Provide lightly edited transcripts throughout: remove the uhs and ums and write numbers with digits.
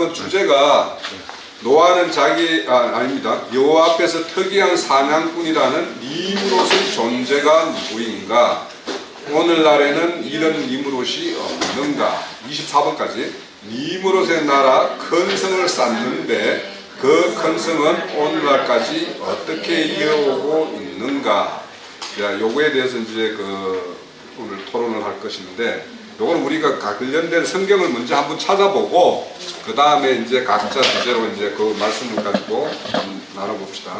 한번 주제가 노아는 아닙니다. 여호와 앞에서 특이한 사냥꾼이라는 님으로서의 존재가 누구인가? 오늘날에는 이런 님으로시 없는가? 24번까지. 님으로서의 나라 큰 성을 쌓는데 그 큰 성은 오늘날까지 어떻게 이어오고 있는가? 요거에 대해서 이제 오늘 토론을 할 것인데, 요거는 우리가 관련된 성경을 먼저 한번 찾아보고 그 다음에 이제 각자 주제로 이제 그 말씀을 가지고 나눠봅시다.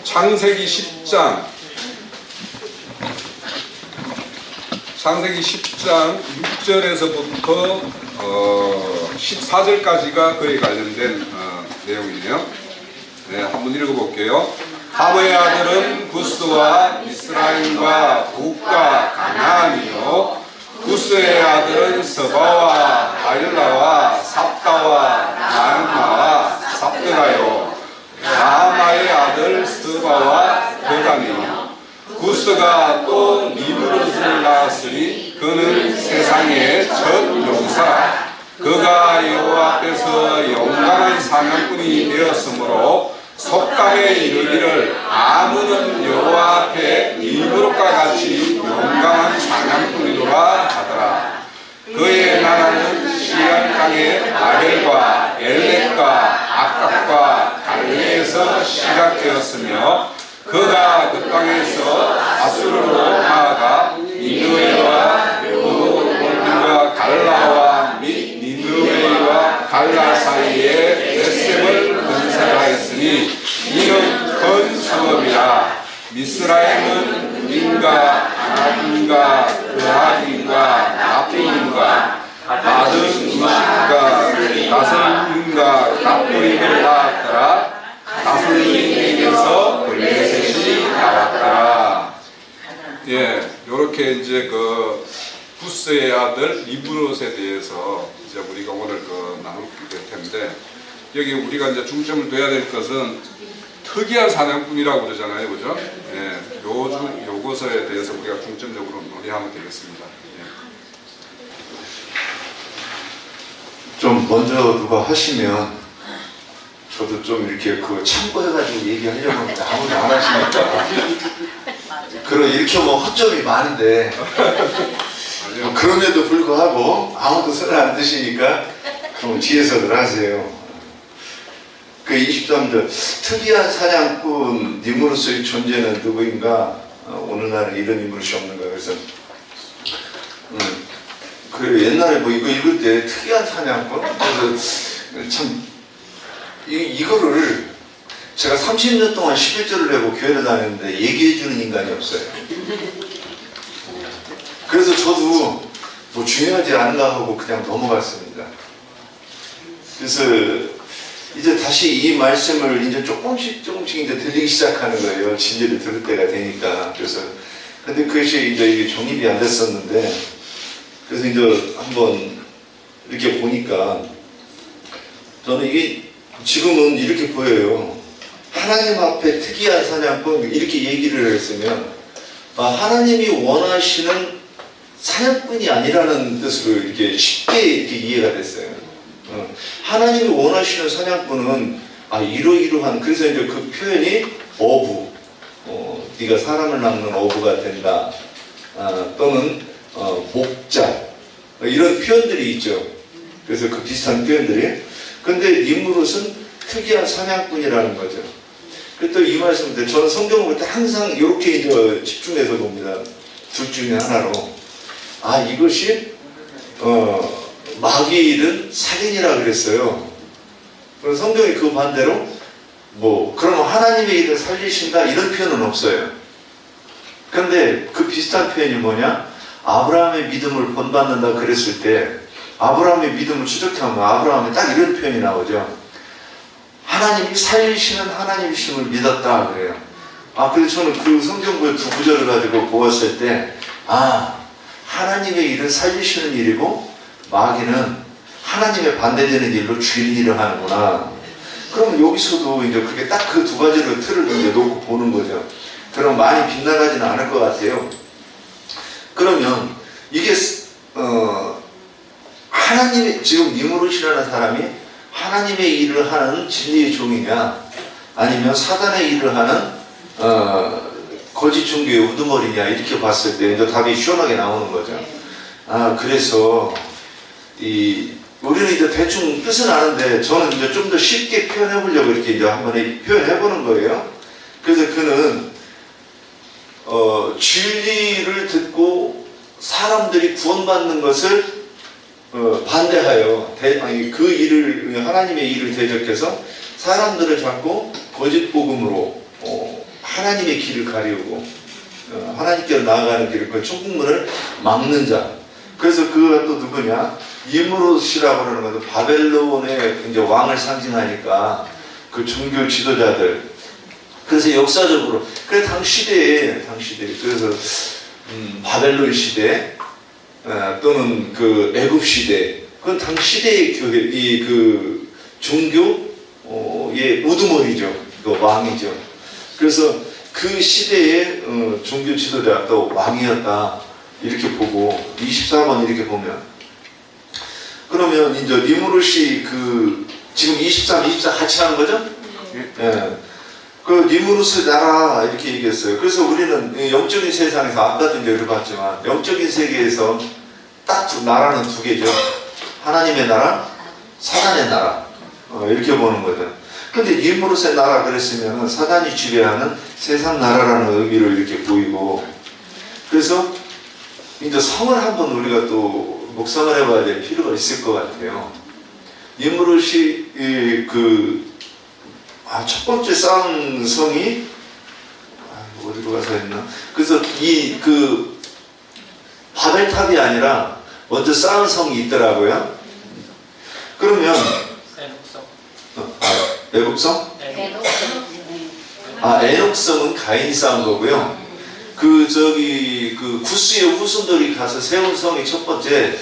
창세기 10장 6절에서부터 14절까지가 그에 관련된 내용이네요. 네, 한번 읽어볼게요. 함의 아들은 구스와 미스라임과 북과 가나안이요, 구스의 아들은 서바와 아일라와 삽다와 나암마와 삽드가요, 나아마의 아들 스바와 데단이요. 구스가 또 니므롯을 낳았으니 그는 세상의 첫 용사라. 그가 여호와 앞에서 용감한 사냥꾼이 되었으므로 속담에 이르기를 아무는 여호와 앞에 니므롯과 같이 용감한 사냥꾼이로라 하더라. 그의 나라는 시알 땅의 아벨과 엘렉과 악각과 갈레에서 시작되었으며 그가 그 땅에서 아수르로 나아가 니느웨와 르호볼과 갈라와 및 니느웨와 갈라 사이에 벳셈을 건설하였으니 이는 큰 성읍이라. 미스라임은 민과 아나딘과 그하딘과 나프임과 마드인과 다슬림과 갑돌임을 낳았더라. 다슬림에게서 블레셋이 나왔더라. 예, 요렇게 이제 구스의 아들 니므롯에 대해서 이제 우리가 오늘 나누게 될 텐데, 여기 우리가 이제 중점을 둬야 될 것은 특이한 사냥꾼이라고 그러잖아요, 그죠? 예, 요것에 대해서 우리가 중점적으로 논의하면 되겠습니다. 예. 좀 먼저 누가 하시면 저도 좀 이렇게 참고해가지고 얘기하려고 하는데 아무도 안 하시니까 이렇게 허점이 많은데 그럼에도 불구하고 아무도 손을 안 드시니까 그럼 뒤에서들 하세요. 23절 특이한 사냥꾼 니므롯의 존재는 누구인가? 오늘날은 이런 인물이 없는가? 그래서 옛날에 이거 읽을 때 특이한 사냥꾼? 그래서 참 이거를 제가 30년 동안 11절을 내고 교회를 다녔는데 얘기해주는 인간이 없어요. 그래서 저도 중요하지 않나 하고 그냥 넘어갔습니다. 그래서 이제 다시 이 말씀을 이제 조금씩 이제 들리기 시작하는 거예요. 진리를 들을 때가 되니까. 그래서 근데 그것이 이제 정립이 안 됐었는데, 그래서 이제 한번 이렇게 보니까 저는 이게 지금은 이렇게 보여요. 하나님 앞에 특이한 사냥꾼 이렇게 얘기를 했으면 하나님이 원하시는 사냥꾼이 아니라는 뜻으로 이렇게 쉽게 이렇게 이해가 됐어요. 하나님이 원하시는 사냥꾼은 이러이러한, 그래서 이제 그 표현이 어부, 네가 사람을 낚는 어부가 된다, 또는 목자, 이런 표현들이 있죠. 그래서 그 비슷한 표현들이. 근데 니므롯은 특이한 사냥꾼이라는 거죠. 또 이 말씀 때 저는 성경을 볼 때 항상 이렇게 이제 집중해서 봅니다. 둘 중에 하나로. 이것이 마귀의 일은 살인이라 그랬어요. 그래서 성경이 그 반대로 그러면 하나님의 일을 살리신다 이런 표현은 없어요. 그런데 그 비슷한 표현이 뭐냐? 아브라함의 믿음을 본받는다 그랬을 때 아브라함의 믿음을 추적하면 아브라함에 딱 이런 표현이 나오죠. 하나님이 살리시는 하나님이심을 믿었다 그래요. 그래서 저는 그 성경구의 두 구절을 가지고 보았을 때 하나님의 일은 살리시는 일이고 마귀는 하나님의 반대되는 일로 죽이는 일을 하는구나. 그럼 여기서도 이제 그게 딱 그 두 가지를 틀을 이제 놓고 보는 거죠. 그럼 많이 빗나가지는 않을 것 같아요. 그러면 이게 하나님의 지금 니므롯이라는 사람이 하나님의 일을 하는 진리의 종이냐, 아니면 사단의 일을 하는 거짓 종교의 우두머리냐, 이렇게 봤을 때 이제 답이 시원하게 나오는 거죠. 그래서 우리는 이제 대충 뜻은 아는데, 저는 이제 좀 더 쉽게 표현해 보려고 이렇게 이제 한번 표현해 보는 거예요. 그래서 그는 진리를 듣고 사람들이 구원받는 것을 반대하여 그 일을, 하나님의 일을 대적해서 사람들을 자꾸 거짓 복음으로 하나님의 길을 가리우고 하나님께로 나아가는 길을, 그 천국문을 막는 자. 그래서 그가 또 누구냐? 니무롯이라고 하는 것도 바벨론의 이제 왕을 상징하니까 그 종교 지도자들. 그래서 역사적으로, 그래 당 시대에 그래서 바벨론 시대 또는 그 애굽 시대, 그건 당 시대의 교회, 그 종교의 우두머리죠. 그 왕이죠. 그래서 그 시대의 종교 지도자 또 왕이었다, 이렇게 보고 24번 이렇게 보면, 그러면 이제 니무롯이 지금 23, 24 같이 하는 거죠? 예. 그 니무롯의 나라 이렇게 얘기했어요. 그래서 우리는 영적인 세상에서, 아까도 이제 봤지만 영적인 세계에서 딱 나라는 두 개죠. 하나님의 나라, 사단의 나라, 이렇게 보는 거죠. 근데 니무롯의 나라 그랬으면 사단이 지배하는 세상 나라라는 의미를 이렇게 보이고, 그래서 이제 성을 한번 우리가 또 묵상을 해봐야 될 필요가 있을 것 같아요. 니무롯이 첫 번째 쌓은 성이 어디로 가서 했나? 그래서 바벨탑이 아니라 먼저 쌓은 성이 있더라고요. 그러면 애국성? 에녹성은 가인이 쌓은 거고요. 구스의 후손들이 가서 세운 성이 첫 번째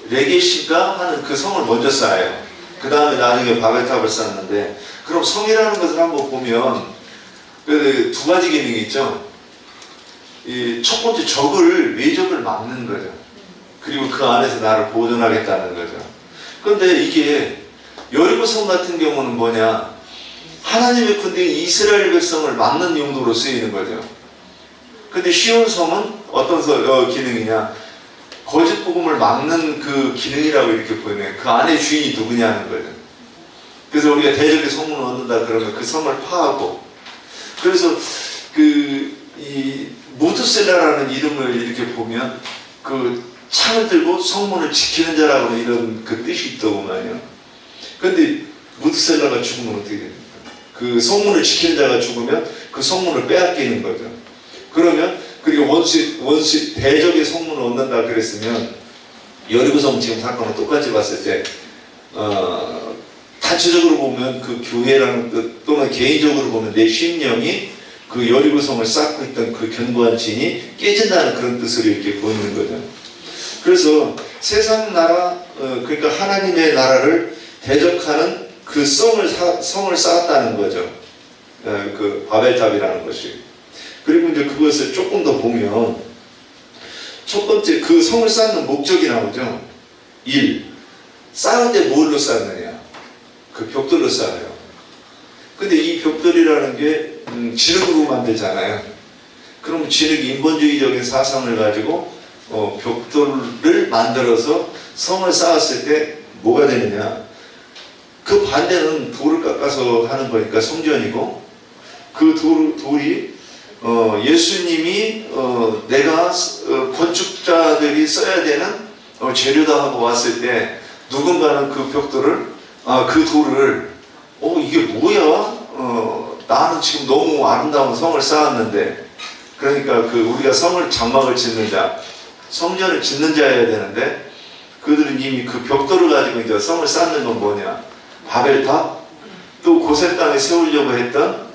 레게시가 하는 그 성을 먼저 쌓아요. 그 다음에 나중에 바벨탑을 쌓는데, 그럼 성이라는 것을 한번 보면 두 가지 기능이 있죠. 첫 번째 외적을 막는 거죠. 그리고 그 안에서 나를 보존하겠다는 거죠. 그런데 이게 여리고성 같은 경우는 뭐냐? 하나님의 군대인 이스라엘 백성을 막는 용도로 쓰이는 거죠. 근데 시온성은 어떤 기능이냐? 거짓 복음을 막는 그 기능이라고 이렇게 보이네요. 그 안에 주인이 누구냐는 거죠. 그래서 우리가 대적의 성문을 얻는다 그러면 그 성을 파하고, 그래서 이 무드셀라라는 이름을 이렇게 보면 그 창을 들고 성문을 지키는 자라고 이런 그 뜻이 있더구만요. 그런데 무드셀라가 죽으면 어떻게 됩니까? 그 성문을 지키는 자가 죽으면 그 성문을 빼앗기는 거죠. 그러면, 그리고 원수 대적의 성문을 얻는다 그랬으면, 여리고성 지금 사건을 똑같이 봤을 때 단체적으로 보면 그 교회라는 뜻, 또는 개인적으로 보면 내 심령이 그 여리고성을 쌓고 있던 그 견고한 진이 깨진다는 그런 뜻으로 이렇게 보이는 거죠. 그래서 세상 나라, 그러니까 하나님의 나라를 대적하는 그 성을 쌓았다는 거죠. 그 바벨탑이라는 것이. 그리고 이제 그것을 조금 더 보면 첫 번째 그 성을 쌓는 목적이 나오죠. 1. 쌓을 때 뭘로 쌓느냐? 그 벽돌로 쌓아요. 근데 이 벽돌이라는 게 진흙으로 만들잖아요. 그럼 진흙이 인본주의적인 사상을 가지고 벽돌을 만들어서 성을 쌓았을 때 뭐가 되느냐? 그 반대는 돌을 깎아서 하는 거니까 성전이고, 그 돌이 예수님이 내가 건축자들이 써야 되는 재료다 하고 왔을 때 누군가는 그 벽돌을, 그 돌을 이게 뭐야? 나는 지금 너무 아름다운 성을 쌓았는데, 그러니까 우리가 성을 장막을 짓는 자, 성전을 짓는 자여야 되는데, 그들은 이미 그 벽돌을 가지고 이제 성을 쌓는 건 뭐냐? 바벨탑, 또 고센 땅에 세우려고 했던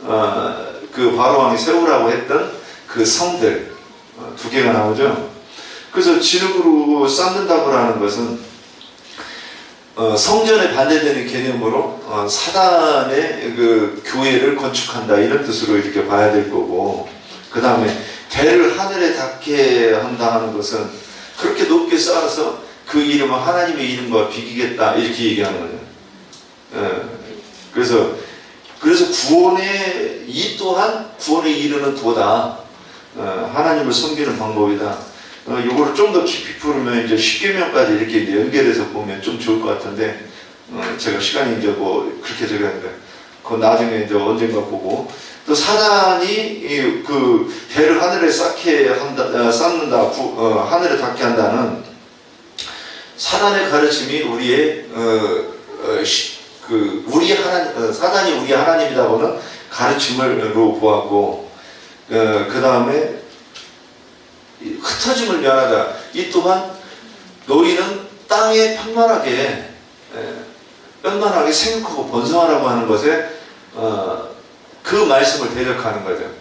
그 바로왕이 세우라고 했던 그 성들 두 개가 나오죠. 그래서 진흙으로 쌓는다고 하는 것은 성전에 반대되는 개념으로 사단의 그 교회를 건축한다, 이런 뜻으로 이렇게 봐야 될 거고, 그 다음에 대를 하늘에 닿게 한다 하는 것은 그렇게 높게 쌓아서 그 이름은 하나님의 이름과 비기겠다, 이렇게 얘기하는 거죠. 그래서 구원의 이 또한 구원에 이르는 도다. 하나님을 섬기는 방법이다. 이거를 좀 더 깊이 풀으면 이제 10계명까지 이렇게 이제 연결해서 보면 좀 좋을 것 같은데, 제가 시간이 이제 뭐 그렇게 적었는데, 그거 나중에 이제 언젠가 보고, 또 사단이 그 배를 하늘에 쌓는다, 하늘에 닿게 한다는 사단의 가르침이 우리의 사단이 우리 하나님이라고는 가르침으로 보았고, 그 다음에 흩어짐을 면하자. 이 또한 너희는 땅에 편만하게 생육하고 번성하라고 하는 것에 그 말씀을 대적하는 거죠.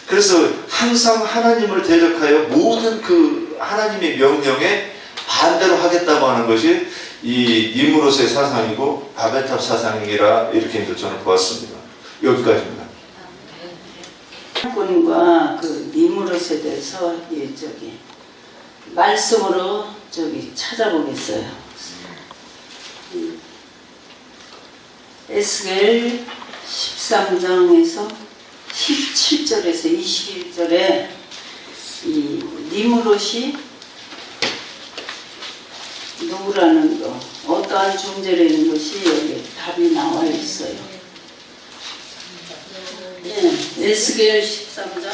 그래서 항상 하나님을 대적하여 모든 그 하나님의 명령에 반대로 하겠다고 하는 것이 이 니무롯의 사상이고 바벨탑 사상이라 이렇게 이제 저는 보았습니다. 여기까지입니다. 군과 그 니무롯에 대해서 말씀으로 찾아보겠어요. 에스겔 13장에서 17절에서 21절에 이 니무롯이 누구라는 거, 어떠한 존재라는 것이 여기 답이 나와 있어요. 에스겔 13장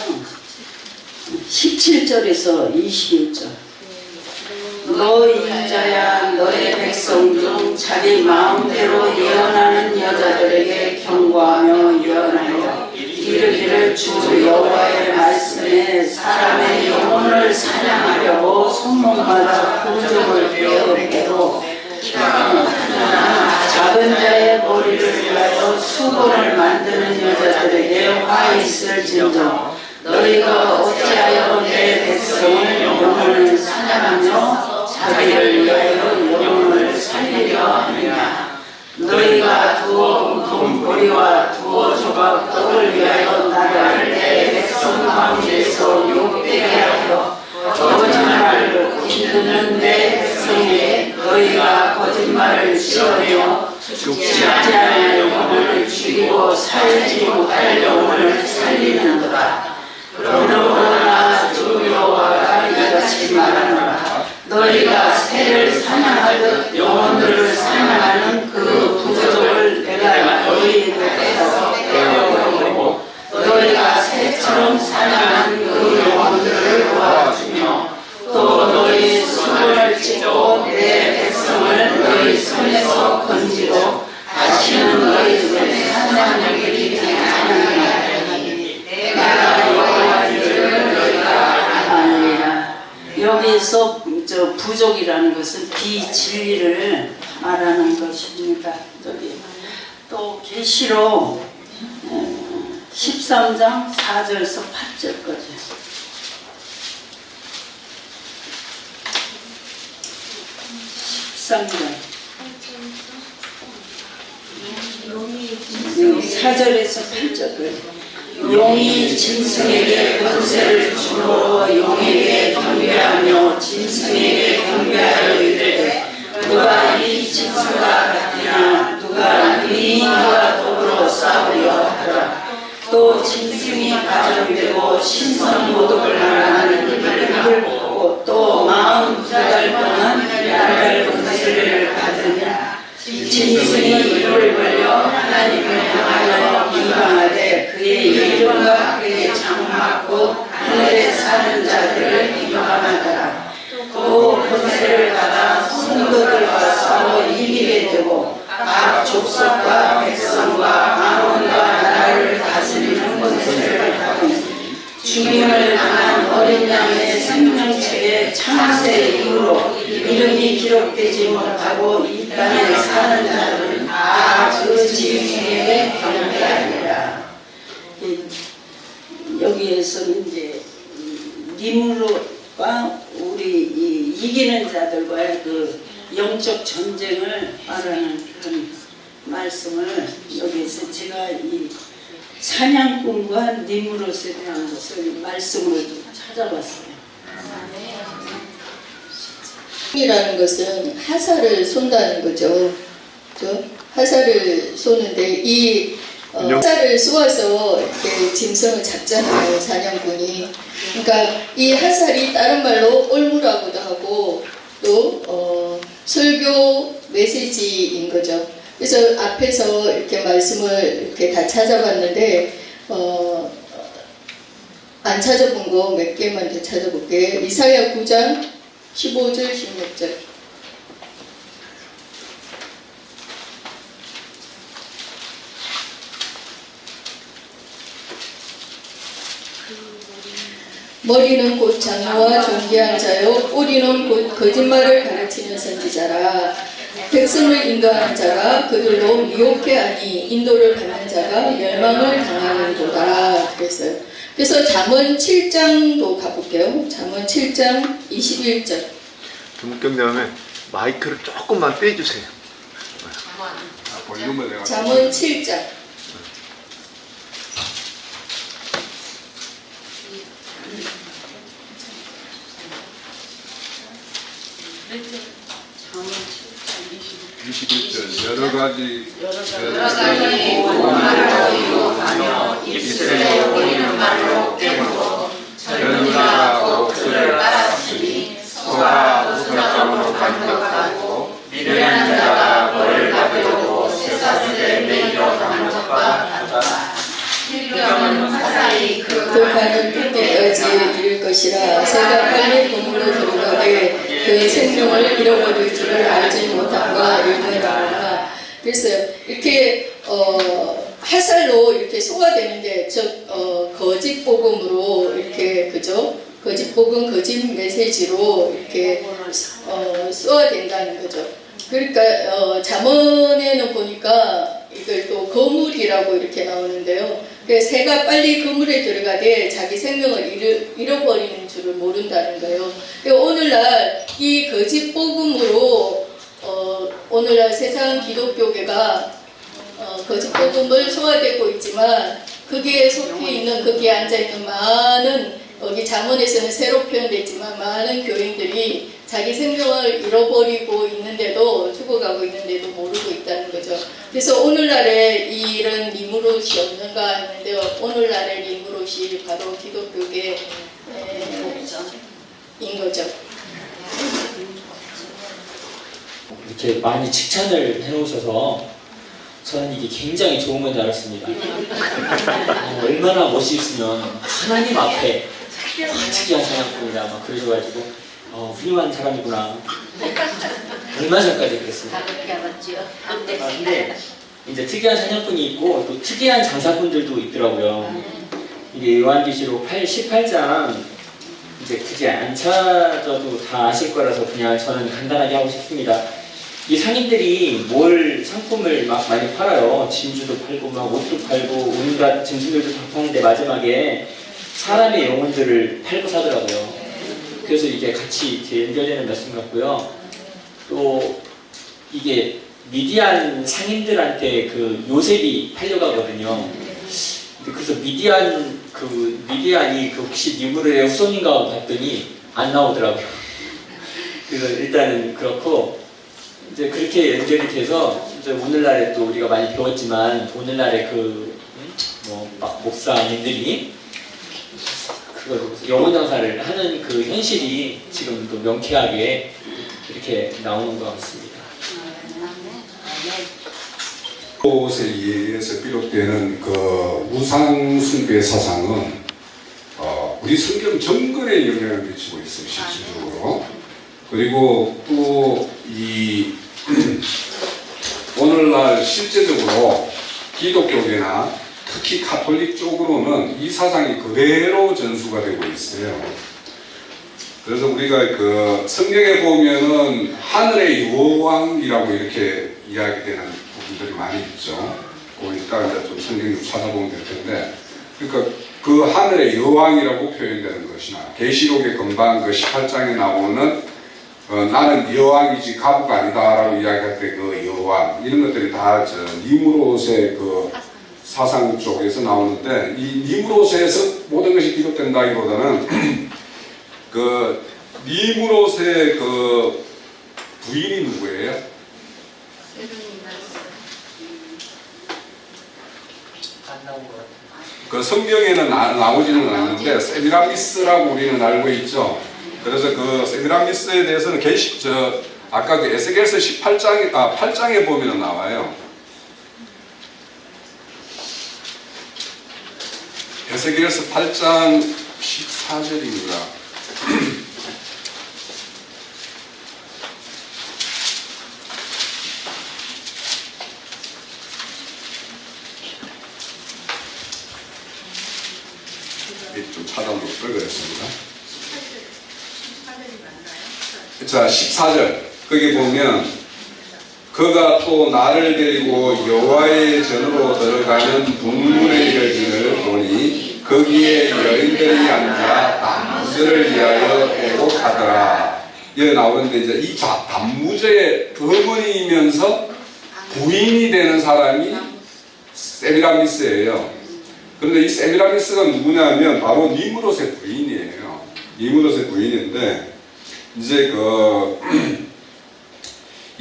17절에서 21절. 너 인자야, 너의 백성 중 자기 마음대로 예언하는 여자들에게 경고하며 예언하여 이르기를 주 여호와의 말씀에 사람의 영혼을 사냥하려고 손목마다 부족을 베어 작은 자의 머리를 위하여 수건을 만드는 여자들에게 화 있을진정 너희가 어찌하여 내 백성을 영혼을 사냥하며 자기를 위하여 영혼을 살리려 하느냐. 너희가 두어 금고리와 두어 조각 떡을 위하여 나를 내 백성 가운데서 욕되게 하여 거짓말을 짓는 내 백성에게 너희가 거짓말을 씌우며 죽지 않을 영혼을 죽이고 살지 못할 영혼을 살리는도다. 그러므로 주 여호와가 이같이 말하노라. 너희가 새를 사냥하듯 영혼들을 사냥하는 그 부족을 내가 너희에게서 떼어버리고 너희가 새처럼 사냥하는 그 영혼들을 도와주며 또 너희 손을 찢고 내 백성을 너희 손에서 건지고 다시는 너희 손에 사냥하기 아니하리니 내가 여호와인 줄 너희가 아니라. 여기서 부족이라는 것은 비진리를 말하는 것입니다. 또 계시록 13장 4절에서 8절까지. 13장 4절에서 8절까지. 용이 짐승에게 권세를 주므로 용에게 경배하며 짐승에게 경배하여 이르되 누가 이 짐승과 같으냐. 누가 의인과 더불어 싸우려 하더라. 또 짐승이 가정되고 신선 모독을 하는 이를 보고 또 42달 동안 야를 권세를 받으냐. 짐승이 이를 벌려 하나님을 향하여 비방하되 그의 이름과 그의 장막 곧 하늘에 사는 자들을 비방하더라. 또 권세를 받아 성도들과 싸워 이기게 되고 각 족속과 백성과 아론과 나라를 다스리는 권세를 받으니 죽임을 당한 어린 양의 생명책에 창세 이후로 이름이 기록되지 못하고 이 땅에 사는 자들은 다 그 짐승에게 경배하리라. 여기에서는 이제 니무롯과 우리 이기는 자들과의 그 영적 전쟁을 말하는 그런 말씀을 여기에서 제가 이 사냥꾼과 니무롯에 대한 것을 말씀으로 좀 찾아봤어요. 이라는 것은 하사를 쏜다는 거죠. 그렇죠? 화살을 쏘는데 이 화살을 쏘아서 이렇게 짐승을 잡잖아요, 사냥꾼이. 그러니까 이 화살이 다른 말로 올무라고도 하고 또 설교 메시지인 거죠. 그래서 앞에서 이렇게 말씀을 이렇게 다 찾아봤는데 안 찾아본 거 몇 개만 더 찾아볼게요. 이사야 9장 15절 16절. 머리는 곧 장로와 존귀한 자요 뿌리는 곧 거짓말을 가르치는 선지자라. 백성을 인도하는 자가 그들로 미혹해 하니 인도를 받는 자가 멸망을 당하는도다. 그래서 잠언 7장도 가볼게요. 잠언 7장 21절. 문경 다음에 마이크를 조금만 빼주세요. 볼륨을 내가 잠언 7장. 잠언 21절 여러 가지 입술에 보이는 말로 깨물고 젊은이가 옥수를 따랐으니 소가 우설장으로 반격하고 미련한 자가 벌을 받으려고 쇠사슬에 매이러 가는 것과 같다. 실경은 화살이 그 가는 끝때까지 이를 것이라. 새가 빨리 검으로 들어가되 그 생명을 잃어버릴 줄을 알지 못함과 일문이라. 그래서 이렇게 화살로 이렇게 쏘아대는데 거짓 복음으로 이렇게 그죠? 거짓 복음, 거짓 메시지로 이렇게 쏘아댄다는 거죠. 그러니까 잠언에는 보니까 이걸 또 거물이라고 이렇게 나오는데요. 새가 빨리 그물에 들어가되 자기 생명을 잃어버리는 줄을 모른다는 거예요. 오늘날 이 거짓 복음으로 오늘날 세상 기독교계가 거짓 복음을 소화되고 있지만 거기에 속해 있는 거기에 앉아 있는 많은 여기 잠언에서는 새로 표현됐지만 많은 교인들이 자기 생명을 잃어버리고 있는데도 죽어가고 있는데도 모르고 있다는 거죠. 그래서 오늘날에 이런 리무롯이 없는가 했는데 오늘날의 리무롯이 바로 기독교계인 거죠. 이렇게 많이 칭찬을 해놓으셔서 저는 이게 굉장히 좋은 건 줄 알았습니다. 얼마나 멋있으면 하나님 앞에 특이한 사냥꾼이다 막 그러셔가지고 훌륭한 사람이구나. 얼마 전까지 그랬습니다. 근데 이제 특이한 사냥꾼이 있고 또 특이한 장사꾼들도 있더라고요. 이게 요한계시록 18장 이제 굳이 안 찾아도 다 아실 거라서 그냥 저는 간단하게 하고 싶습니다. 이 상인들이 상품을 막 많이 팔아요. 진주도 팔고 막 옷도 팔고 온갖 짐승들도 다 파는데 마지막에 사람의 영혼들을 팔고 사더라고요. 그래서 이게 같이 연결되는 말씀 같고요. 또 이게 미디안 상인들한테 그 요셉이 팔려가거든요. 그래서 미디안이 그 혹시 니무르의 후손인가 하고 봤더니 안 나오더라고요. 그래서 일단은 그렇고 이제 그렇게 연결이 돼서 이제 오늘날에 또 우리가 많이 배웠지만 오늘날에 막 목사님들이 그걸 영혼 장사를 하는 그 현실이 지금 또 명쾌하게 이렇게 나오는 것 같습니다. 곳에 의해서 비롯되는 그 우상 숭배 사상은 우리 성경 정글에 영향을 미치고 있어요, 실질적으로. 그리고 또 이 오늘날 실제적으로 기독교계나 특히 가톨릭 쪽으로는 이 사상이 그대로 전수가 되고 있어요. 그래서 우리가 그 성경에 보면은 하늘의 여왕이라고 이렇게 이야기되는 부분들이 많이 있죠. 이따 이제 좀 성경 좀 찾아보면 될 텐데, 그러니까 그 하늘의 여왕이라고 표현되는 것이나 계시록의 금방 그 18장에 나오는 나는 여왕이지 가부가 아니다라고 이야기할 때 그 여왕 이런 것들이 다 니무롯의 그 사상 쪽에서 나오는데, 이 니무롯에서 모든 것이 비롯된다기보다는 그 니무롯의 그 부인이 누구예요? 안 나온 것 같아요. 그 성경에는 나오지는 않는데 세미라미스라고 우리는 알고 있죠. 그래서 그 세미라미스에 대해서는 아까 그 에스겔서 8장에 보면 나와요. 에스겔서 8장 14절입니다. 좀 찾아보도록 그랬습니다. 자, 14절. 거기 보면 그가 또 나를 데리고 여호와의 전으로 들어가는 북문에 이르기를 보니 거기에 여인들이 앉아 단무제를 위하여 애곡하더라. 여기 나오는데 이제 이 단무제의 어머니이면서 부인이 되는 사람이 세미라미스예요. 그런데 이 세미라미스가 누구냐면 바로 니므롯의 부인이에요. 니므롯의 부인인데 이제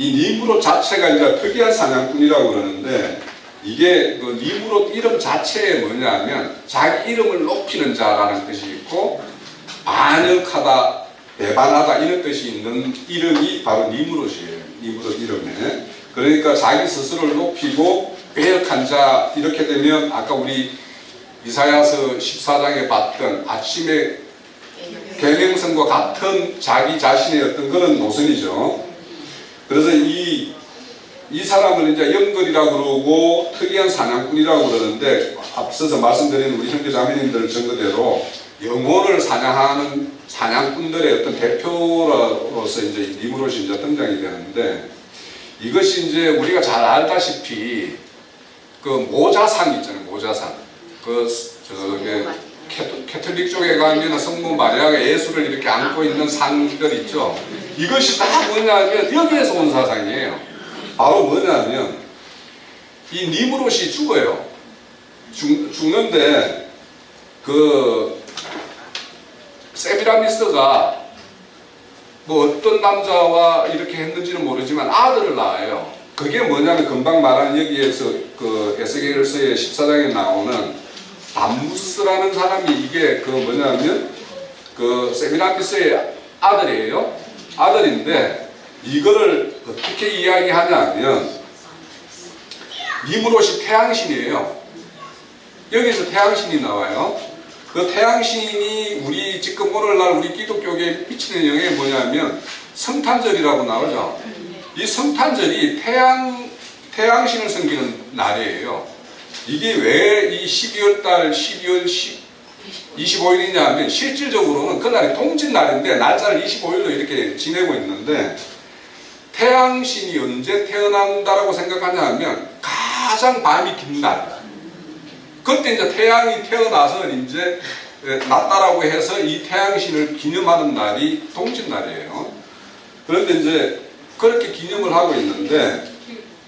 이 니므롯 자체가 이제 특이한 사냥꾼이라고 그러는데 이게 그 니므롯 이름 자체에 뭐냐면 자기 이름을 높이는 자라는 뜻이 있고 반역하다, 배반하다 이런 뜻이 있는 이름이 바로 니므롯이에요. 니므롯 이름에. 그러니까 자기 스스로를 높이고 배역한 자 이렇게 되면 아까 우리 이사야서 14장에 봤던 아침의 계명성과 같은 자기 자신의 어떤 그런 노선이죠. 그래서 이 사람을 이제 영걸이라고 그러고 특이한 사냥꾼이라고 그러는데 앞서서 말씀드린 우리 형제 자매님들 증거대로 영혼을 사냥하는 사냥꾼들의 어떤 대표로서 이제 니므롯이 이제 등장이 되는데 이것이 이제 우리가 잘 알다시피 그 모자상 있잖아요. 모자상. 캐톨릭 쪽에 가면 성모 마리아가 예수를 이렇게 안고 있는 상들 있죠. 이것이 다 뭐냐면 여기에서 온 사상이에요. 바로 뭐냐면 이 니므롯이 죽어요. 죽는데 그 세미라미스가 뭐 어떤 남자와 이렇게 했는지는 모르지만 아들을 낳아요. 그게 뭐냐면 금방 말한 여기에서 그 에스겔서의 14장에 나오는 담무스라는 사람이 이게 그 뭐냐면 그 세미라미스의 아들이에요. 아들인데 이거를 어떻게 이야기하냐면 니므롯이 태양신이에요. 여기서 태양신이 나와요. 그 태양신이 우리 지금 오늘날 우리 기독교계에 미치는 영향이 뭐냐면 성탄절이라고 나오죠. 이 성탄절이 태양신을 섬기는 날이에요. 이게 왜 이 12월 달 12월 25일이냐 하면 실질적으로는 그날이 동짓날인데 날짜를 25일로 이렇게 지내고 있는데 태양신이 언제 태어난다라고 생각하냐 하면 가장 밤이 긴 날. 그때 이제 태양이 태어나서 이제 났다라고 해서 이 태양신을 기념하는 날이 동짓날이에요. 그런데 이제 그렇게 기념을 하고 있는데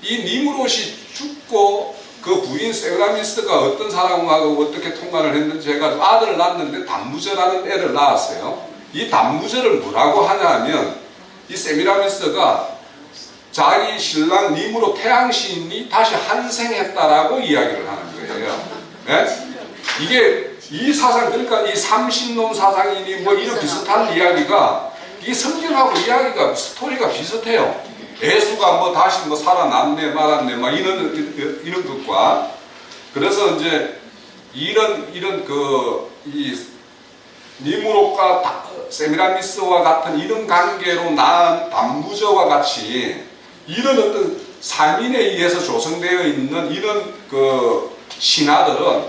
이 니므롯이 죽고 그 부인 세미라미스가 어떤 사람하고 어떻게 통관을 했는지 해가지고 아들을 낳았는데 담무제라는 애를 낳았어요. 이 담무제를 뭐라고 하냐면 이 세미라미스가 자기 신랑 니므롯 태양신이 다시 환생했다라고 이야기를 하는 거예요. 네? 이게 이 사상 그러니까 이 삼신론 사상이니 뭐 이런 비슷한 이야기가 이 성경하고 이야기가 스토리가 비슷해요. 예수가 뭐 다시 뭐 살아났네 말았네 막 이런 것과 그래서 이제 이런 그 이 니므롯과 세미라미스와 같은 이런 관계로 낳은 담무제와 같이 이런 어떤 상인에 의해서 조성되어 있는 이런 그 신화들은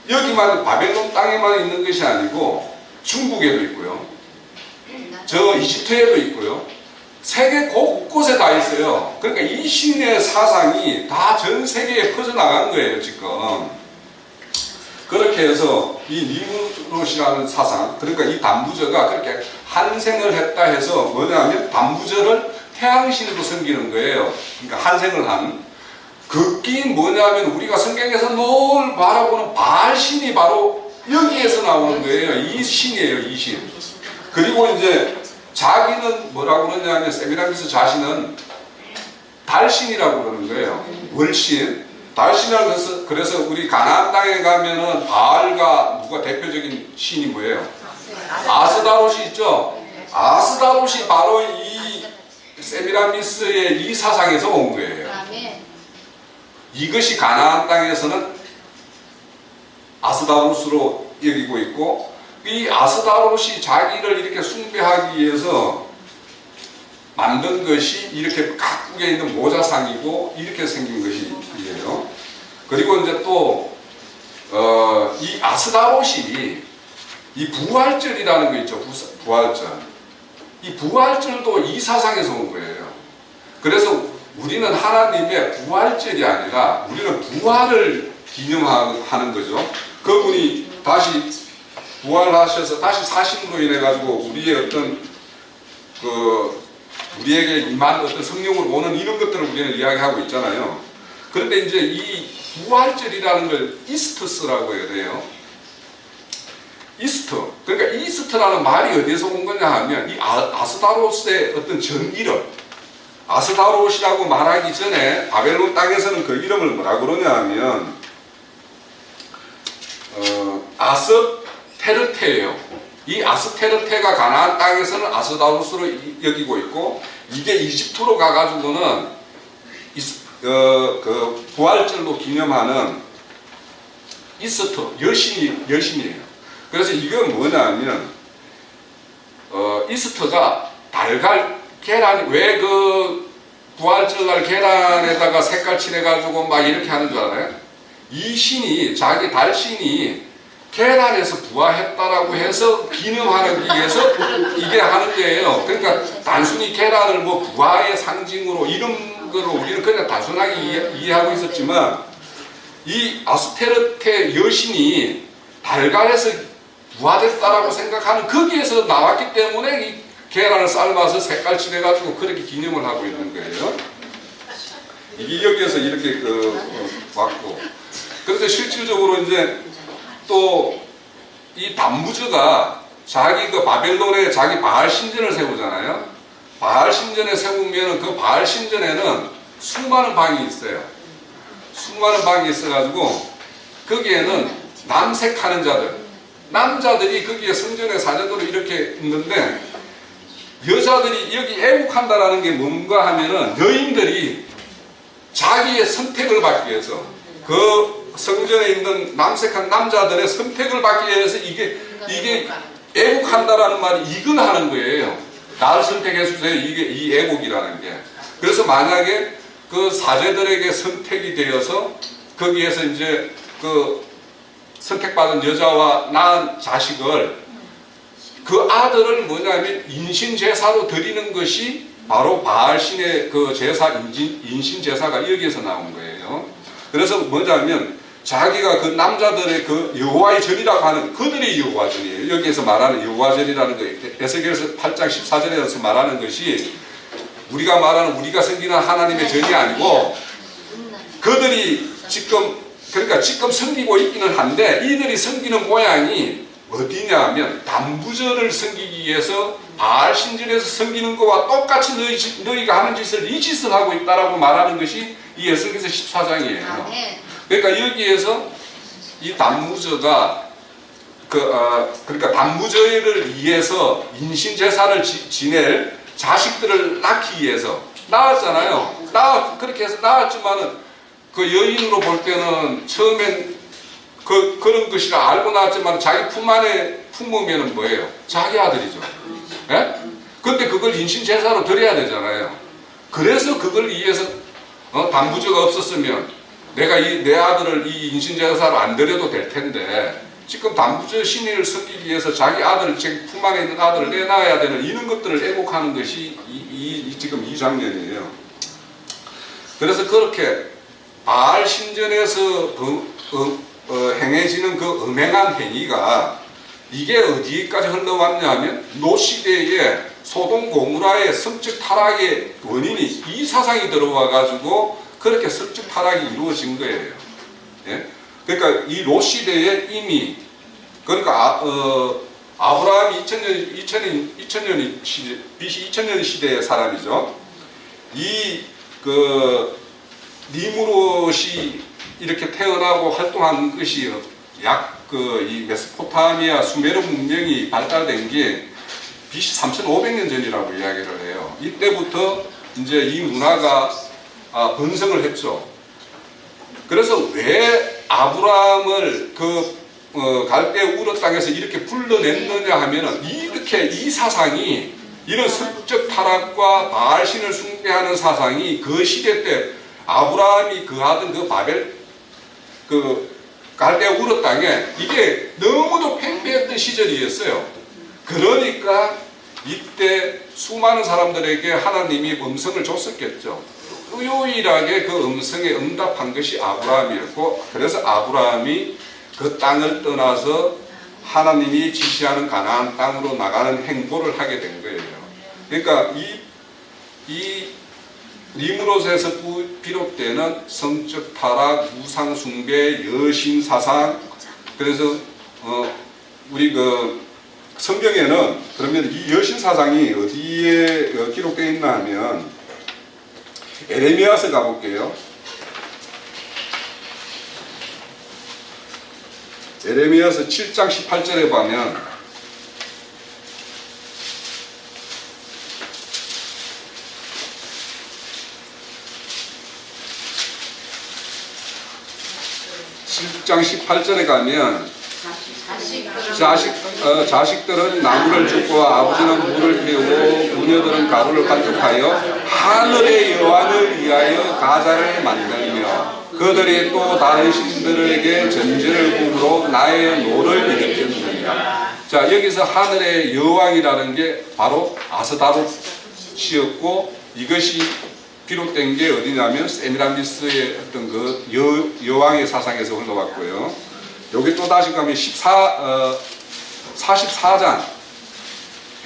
여기만 바벨론 땅에만 있는 것이 아니고 중국에도 있고요. 저 이집트에도 있고요. 세계 곳곳에 다 있어요. 그러니까 이 신의 사상이 다 전 세계에 퍼져나간 거예요, 지금. 그렇게 해서 이 니므롯이라는 사상, 그러니까 이 담무제가 그렇게 환생을 했다 해서 뭐냐면 담무제를 태양신으로 섬기는 거예요. 그러니까 환생을 한. 그게 뭐냐면 우리가 성경에서 늘 바라보는 바알신이 바로 여기에서 나오는 거예요. 이 신이에요, 이 신. 그리고 이제 자기는 뭐라고 그러냐면 세미라미스 자신은 달신이라고 그러는 거예요. 월신. 달신이라는 것은 그래서 우리 가나안 땅에 가면은 바알과 누가 대표적인 신이 뭐예요? 아스다롯이 있죠. 아스다롯이 바로 이 세미라미스의 이 사상에서 온 거예요. 이것이 가나안 땅에서는 아스다롯으로 여기고 있고, 이 아스다롯이 자기를 이렇게 숭배하기 위해서 만든 것이 이렇게 각국에 있는 모자상이고 이렇게 생긴 것이에요. 그리고 이제 또 이 아스다롯이 이 부활절이라는 거 있죠. 부활절. 이 부활절도 이 사상에서 온 거예요. 그래서 우리는 하나님의 부활절이 아니라 우리는 부활을 기념하는 거죠. 그분이 다시 부활하셔서 다시 사심으로 인해 가지고 우리의 어떤 우리에게 임한 어떤 성령으로 오는 이런 것들을 우리는 이야기하고 있잖아요. 그런데 이제 이 부활절이라는 걸 이스터스라고 해야 돼요. 이스터. 그러니까 이스터라는 말이 어디에서 온 거냐 하면 이 아스다롯의 어떤 전 이름. 아스다롯이라고 말하기 전에 바벨론 땅에서는 그 이름을 뭐라 그러냐 하면 아스테르테예요. 이 아스테르테가 가나안 땅에서는 아스다롯으로 여기고 있고, 이게 이집트로 가가지고는 그 부활절로 기념하는 이스터 여신이에요. 그래서 이건 뭐냐면 이스터가 달걀 계란, 왜 그 부활절날 계란에다가 색깔 칠해가지고 막 이렇게 하는 줄 알아요? 이 신이, 자기 달신이 계란에서 부화했다라고 해서 기념하기 위해서 이게 하는 거예요. 그러니까 단순히 계란을 뭐 부화의 상징으로 이런 거로 우리는 그냥 단순하게 이해하고 있었지만, 이 아스테르테 여신이 달걀에서 부화됐다라고 생각하는 거기에서 나왔기 때문에 이 계란을 삶아서 색깔 칠해가지고 그렇게 기념을 하고 있는 거예요. 이게 여기에서 이렇게 왔고, 그래서 실질적으로 이제 또 이 담무즈가 자기 그 바벨론에 자기 바알 신전을 세우잖아요. 바알 신전에 세우면 그 바알 신전에는 수많은 방이 있어요. 수많은 방이 있어가지고 거기에는 남색하는 자들, 남자들이 거기에 성전의 사제도로 이렇게 있는데, 여자들이 여기 애국한다라는 게 뭔가 하면은 여인들이 자기의 선택을 받기 위해서 그 성전에 있는 남색한 남자들의 선택을 받기 위해서 이게 애국한다라는 말이 이걸 하는 거예요. 나를 선택해 주세요. 이게 이 애국이라는 게. 그래서 만약에 그 사제들에게 선택이 되어서 거기에서 이제 그 선택받은 여자와 낳은 자식을, 그 아들을 뭐냐면 인신제사로 드리는 것이 바로 바알신의 그 제사, 인신제사가 여기에서 나온 거예요. 그래서 뭐냐면 자기가 그 남자들의 그 여호와의 절이라고 하는 그들의 여호와절이에요. 여기에서 말하는 여호와절이라는 거, 에스겔서 8장 14절에서 말하는 것이 우리가 말하는, 우리가 섬기는 하나님의 절이 아니고, 그들이 지금 섬기고 있기는 한데 이들이 섬기는 모양이 어디냐 하면 담부절을 섬기기 위해서 바알 신전에서 섬기는 것과 똑같이 너희가 하는 짓을 이 짓을 하고 있다라고 말하는 것이 이 에스겔서 14장이에요. 그러니까 여기에서 이 담무저가 그러니까 담무저를 위해서 인신제사를 지낼 자식들을 낳기 위해서 낳았잖아요. 그렇게 해서 낳았지만은 그 여인으로 볼 때는 처음엔 그런 것이라 알고 낳았지만 자기 품 안에 품으면은 뭐예요? 자기 아들이죠. 예? 근데 그걸 인신제사로 드려야 되잖아요. 그래서 그걸 위해서 담부저가 없었으면 내가 내 아들을 이 인신제사로 안 드려도 될 텐데, 지금 담부저 신을 섬기기 위해서 자기 아들을, 품 안에 있는 아들을 내놔야 되는 이런 것들을 애국하는 것이 지금 이 장면이에요. 그래서 그렇게 바알 신전에서 행해지는 그 음행한 행위가 이게 어디까지 흘러왔냐 하면 노시대에 소돔 고모라의 성적 타락의 원인이 이 사상이 들어와 가지고 그렇게 성적 타락이 이루어진 거예요. 예? 그러니까 이 롯시대에 이미, 그러니까 아브라함이 2000년 BC 2000년 시대의 사람이죠. 이 니므롯이 이렇게 태어나고 활동한 것이 약 이 메소포타미아 수메르 문명이 발달된 게 BC 3,500년 전이라고 이야기를 해요. 이때부터 이제 이 문화가 번성을 했죠. 그래서 왜 아브라함을 갈대 우르 땅에서 이렇게 불러냈느냐 하면은 이렇게 이 사상이 이런 성적 타락과 바알신을 숭배하는 사상이 그 시대 때 아브라함이 거하던 그 바벨 갈대 우르 땅에 이게 너무도 팽배했던 시절이었어요. 그러니까 이때 수많은 사람들에게 하나님이 음성을 줬었겠죠. 유일하게 그 음성에 응답한 것이 아브라함이었고, 그래서 아브라함이 그 땅을 떠나서 하나님이 지시하는 가나안 땅으로 나가는 행보를 하게 된 거예요. 그러니까 이 니므롯에서 비롯되는 성적 타락, 우상 숭배, 여신 사상. 그래서 우리 성경에는 그러면 이 여신 사상이 어디에 기록되어 있나 하면 에레미야서 가볼게요. 에레미야서 7장 18절에 보면 장 18절에 가면 자식들은 나무를 줍고 아버지는 물을 태우고 부녀들은 가루를 간직하여 하늘의 여왕을 위하여 가자를 만들며 그들이 또 다른 신들에게 전제를 부으로 나의 노를 일으켰느니라. 자, 여기서 하늘의 여왕이라는 게 바로 아스다롯이었고, 이것이 비롯된 게 어디냐면 세미라미스의 어떤 그 여왕의 사상에서 흘러왔고요. 여기 또 다시 가면 44장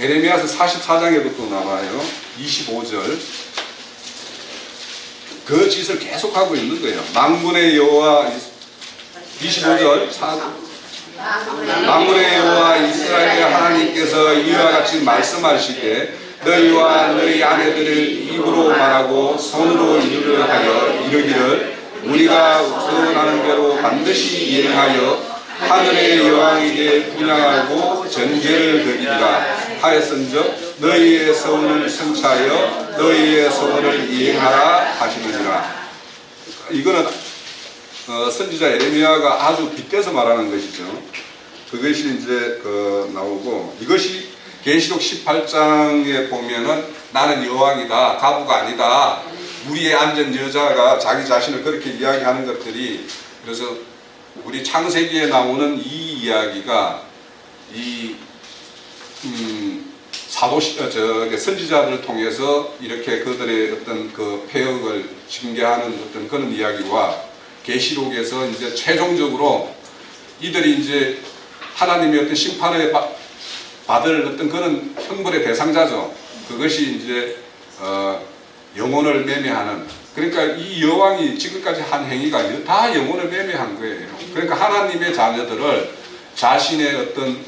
에레미야서 44장에도 또 나와요. 25절 그 짓을 계속하고 있는 거예요. 만군의 여호와 25절 만군의 여호와 이스라엘의 하나님께서 이와 같이 말씀하시되 너희와 너희 아내들을 입으로 말하고 손으로 이르기를 우리가 소원하는 대로 반드시 이행하여 하늘의 여왕에게 분양하고 전제를 드리리라 하였은즉 너희의 소원을 성취하여 너희의 소원을 이행하라 하시느니라. 이거는 선지자 에레미야가 아주 빗대서 말하는 것이죠. 그것이 이제 나오고, 이것이 계시록 18장에 보면은 나는 여왕이다, 가부가 아니다, 무리에 앉은 여자가 자기 자신을 그렇게 이야기하는 것들이, 그래서 우리 창세기에 나오는 이 이야기가 이 선지자들을 통해서 이렇게 그들의 어떤 그 폐역을 징계하는 어떤 그런 이야기와 계시록에서 이제 최종적으로 이들이 이제 하나님의 어떤 심판을 받을 어떤 그런 형벌의 대상자죠. 그것이 이제 영혼을 매매하는, 그러니까 이 여왕이 지금까지 한 행위가 다 영혼을 매매한 거예요. 그러니까 하나님의 자녀들을 자신의 어떤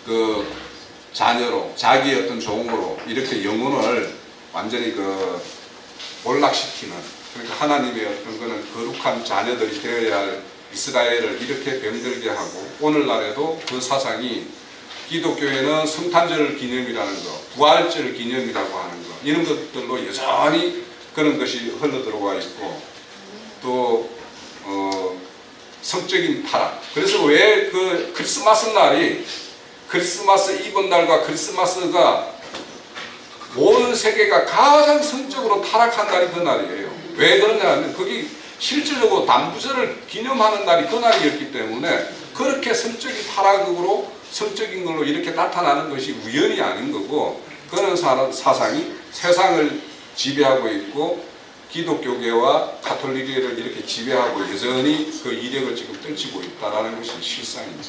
그 자녀로, 자기의 어떤 종으로 이렇게 영혼을 완전히 몰락시키는, 그러니까 하나님의 어떤 거는 거룩한 자녀들이 되어야 할 이스라엘을 이렇게 병들게 하고, 오늘날에도 그 사상이 기독교에는 성탄절 기념이라는 거, 부활절 기념이라고 하는 거, 이런 것들로 여전히 그런 것이 흘러 들어와 있고, 또 성적인 타락. 그래서 왜 그 크리스마스 날이, 크리스마스 이브 날과 크리스마스가 온 세계가 가장 성적으로 타락한 날이 그 날이에요. 왜 그러냐 하면 거기 실질적으로 단부절을 기념하는 날이 그 날이었기 때문에 그렇게 성적인 타락으로, 성적인 걸로 이렇게 나타나는 것이 우연이 아닌 거고, 그런 사상이 세상을 지배하고 있고 기독교계와 가톨릭계를 이렇게 지배하고 여전히 그 이력을 지금 떨치고 있다는 것이 실상입니다.